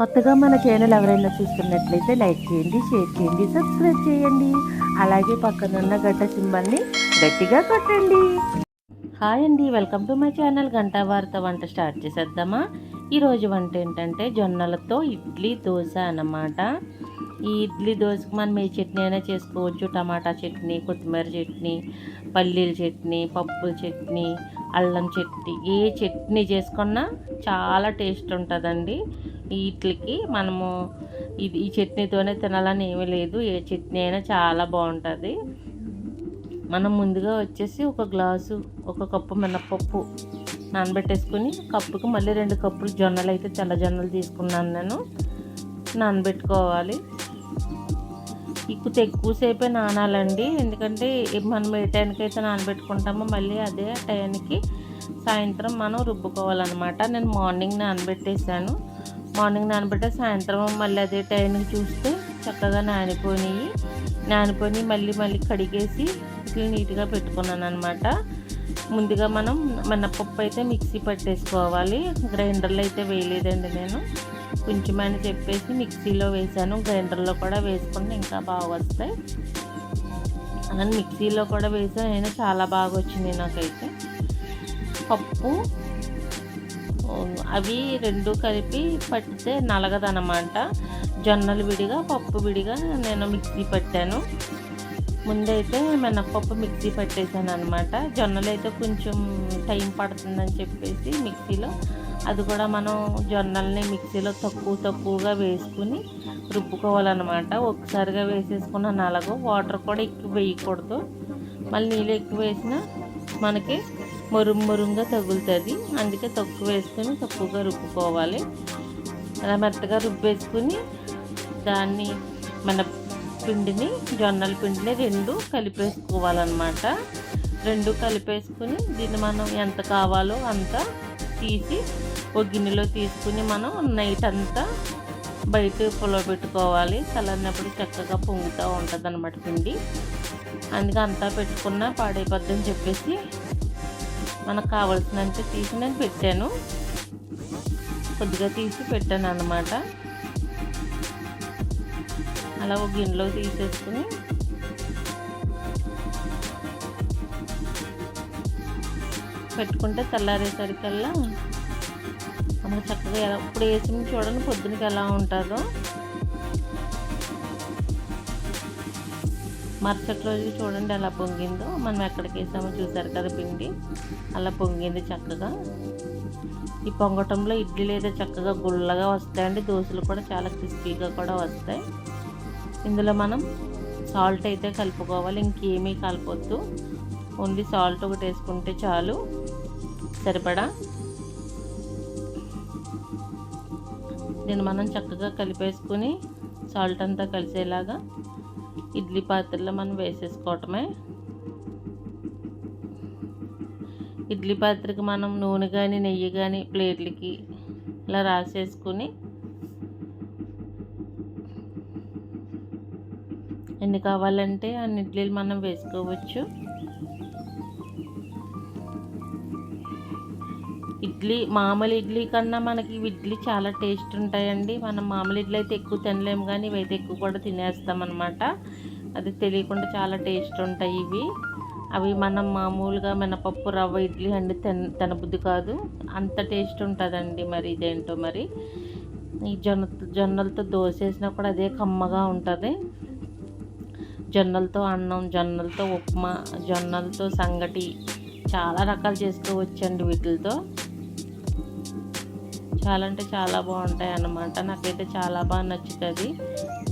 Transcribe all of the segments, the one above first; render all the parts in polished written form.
కొత్తగా మన ఛానల్ ఎవరైనా చూస్తున్నట్లయితే లైక్ చేయండి, షేర్ చేయండి, సబ్స్క్రైబ్ చేయండి. అలాగే పక్కనున్న గంట సింబల్ని గట్టిగా కొట్టండి. హాయ్ అండి, welcome to my channel. Ganta వార్త వంట స్టార్ట్ చేసేద్దామా? ఈరోజు వంట ఏంటంటే జొన్నలతో ఇడ్లీ దోశ అన్నమాట. ఈ ఇడ్లీ దోశకి మనం ఏ చట్నీ అయినా చేసుకోవచ్చు. టమాటా చట్నీ, కొత్తిమీర చట్నీ, పల్లీల చట్నీ, పప్పుల చట్నీ, అల్లం చట్నీ, ఏ చట్నీ చేసుకున్నా చాలా టేస్ట్ ఉంటుందండి. ఈ ఇడ్లీకి మనము ఈ చట్నీతోనే తినాలని ఏమీ లేదు, ఏ చట్నీ అయినా చాలా బాగుంటుంది. మనం ముందుగా వచ్చేసి ఒక కప్పు మినపప్పు నానబెట్టేసుకుని, కప్పుకి మళ్ళీ 2 కప్పులు జొన్నలు అయితే తెల్ల జొన్నలు తీసుకున్నాను నేను. నానబెట్టుకోవాలి. ఎక్కువసేపే నానాలండి, ఎందుకంటే మనం ఏ టైంకి అయితే నానబెట్టుకుంటామో మళ్ళీ అదే టైంకి సాయంత్రం మనం రుబ్బుకోవాలన్నమాట. నేను మార్నింగ్ నానబెట్టేసాను. మార్నింగ్ నానబెట్టే సాయంత్రం మళ్ళీ అదే టైంకి చూస్తే చక్కగా నానిపోయి మళ్ళీ కడిగేసి ఇట్లా నీట్గా పెట్టుకున్నాను అనమాట. ముందుగా మనం మినపప్పు అయితే మిక్సీ పట్టేసుకోవాలి. గ్రైండర్లో అయితే వేయలేదండి నేను, కొంచెం అని చెప్పేసి మిక్సీలో వేసాను. గ్రైండర్లో కూడా వేసుకుంటే ఇంకా బాగా వస్తాయి. అలానే మిక్సీలో కూడా వేసాను నేను, చాలా బాగా వచ్చింది నాకైతే. పప్పు అవి 2 కలిపి పట్టితే నలగదనమాట. జొన్నలు విడిగా, పప్పు విడిగా నేను మిక్సీ పట్టాను. ముందైతే మినపప్పు మిక్సీ పట్టేసాను అనమాట. జొన్నలు అయితే కొంచెం టైం పడుతుందని చెప్పేసి మిక్సీలో, అది కూడా మనం జొన్నల్ని మిక్సీలో తక్కువగా వేసుకుని రుబ్బుకోవాలన్నమాట. ఒక్కసారిగా వేసేసుకున్న నలగ, వాటర్ కూడా ఎక్కువ వేయకూడదు. మళ్ళీ నీళ్ళు ఎక్కువ వేసినా మనకి మురుంగా తగులుతుంది. అందుకే తక్కువ వేసుకుని తక్కువగా రుబ్బుకోవాలి. అలా మెత్తగా రుబ్బేసుకుని దాన్ని మన జొన్నల పిండిని 2 కలిపేసుకోవాలన్నమాట. 2 కలిపేసుకుని దీన్ని మనం ఎంత కావాలో అంత తీసి ఒక గిన్నెలో తీసుకుని మనం నైట్ అంతా బయట పులవబెట్టుకోవాలి. చల్లనప్పుడు చక్కగా పొంగుతూ ఉంటుంది అన్నమాట పిండి. అందుకే అంతా పెట్టుకున్నా పాడైపోద్దని చెప్పేసి మనకు కావాల్సినంత తీసి నేను పెట్టాను. కొద్దిగా తీసి పెట్టాను అన్నమాట. అలా ఒక గిన్నెలో తీసేసుకుని పెట్టుకుంటే తెల్లారేసరికల్లా మనకు చక్కగా ఇప్పుడు వేసి చూడండి పొద్దునకి ఎలా ఉంటుందో. మరుసటి రోజుకి చూడండి ఎలా పొంగిందో. మనం ఎక్కడికి వేసామో చూసారు కదా పిండి, అలా పొంగింది చక్కగా. ఈ పొంగటంలో ఇడ్లీలు అయితే చక్కగా గుల్లగా వస్తాయండి, దోశలు కూడా చాలా క్రిస్పీగా కూడా వస్తాయి. ఇందులో మనం సాల్ట్ అయితే కలుపుకోవాలి, ఇంకేమీ కలపొద్దు. ఓన్లీ సాల్ట్ ఒకటి వేసుకుంటే చాలు, సరిపడా. దీన్ని మనం చక్కగా కలిపేసుకుని సాల్ట్ అంతా కలిసేలాగా ఇడ్లీ పాత్రలో మనం వేసేసుకోవటమే. ఇడ్లీ పాత్రకి మనం నూనె కానీ నెయ్యి కానీ ప్లేట్లకి ఇలా రాసేసుకుని ఎన్ని కావాలంటే అన్ని ఇడ్లీలు మనం వేసుకోవచ్చు. మామూలు ఇడ్లీ కన్నా మనకి ఇడ్లీ చాలా టేస్ట్ ఉంటాయండి. మనం మామూలు ఇడ్లీ అయితే ఎక్కువ తినలేము, కానీ ఇవైతే ఎక్కువ కూడా తినేస్తాం అన్నమాట. అది తెలియకుండా చాలా టేస్ట్ ఉంటాయి ఇవి. అవి మనం మామూలుగా మినపప్పు రవ్వ ఇడ్లీ అండి తినబుద్ధి కాదు, అంత టేస్ట్ ఉంటుందండి. మరి ఇదేంటో మరి ఈ జొన్నలతో దోశ వేసినా కూడా అదే కమ్మగా ఉంటుంది. జొన్నలతో అన్నం, జొన్నలతో ఉప్మా, జొన్నలతో సంగటి, చాలా రకాలు చేసుకోవచ్చండి వీటితో. చాలా అంటే చాలా బాగుంటాయి అన్నమాట. నాకైతే చాలా బాగా నచ్చుతుంది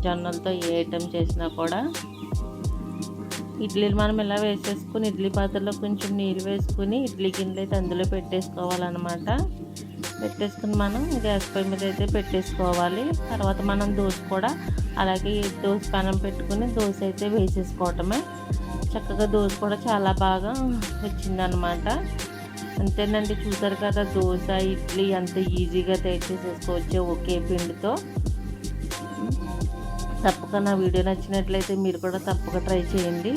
జొన్నలతో ఏ ఐటెం చేసినా కూడా. ఇడ్లీలు మనం ఇలా వేసేసుకుని ఇడ్లీ పాత్రలో కొంచెం నీళ్ళు వేసుకుని ఇడ్లీ గిన్నెలు అయితే అందులో పెట్టేసుకోవాలన్నమాట. పెట్టేసుకుని మనం గ్యాస్ పొయ్యి మీద అయితే పెట్టేసుకోవాలి. తర్వాత మనం దోశ కూడా అలాగే దోశ పెనం పెట్టుకుని దోశ అయితే వేసేసుకోవటమే. చక్కగా దోశ కూడా చాలా బాగా వచ్చిందనమాట. అంతేనండి, చూసారు కదా దోశ ఇడ్లీ అంత ఈజీగా తయారు చేసేసుకోవచ్చు ఒకే పిండితో. తప్పక నా వీడియో నచ్చినట్లయితే మీరు కూడా తప్పక ట్రై చేయండి.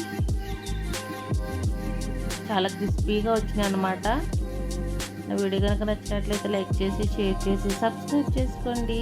చాలా క్రిస్పీగా వచ్చినాయి అన్నమాట. నా వీడియో కనుక నచ్చినట్లయితే లైక్ చేసి, షేర్ చేసి, సబ్స్క్రైబ్ చేసుకోండి.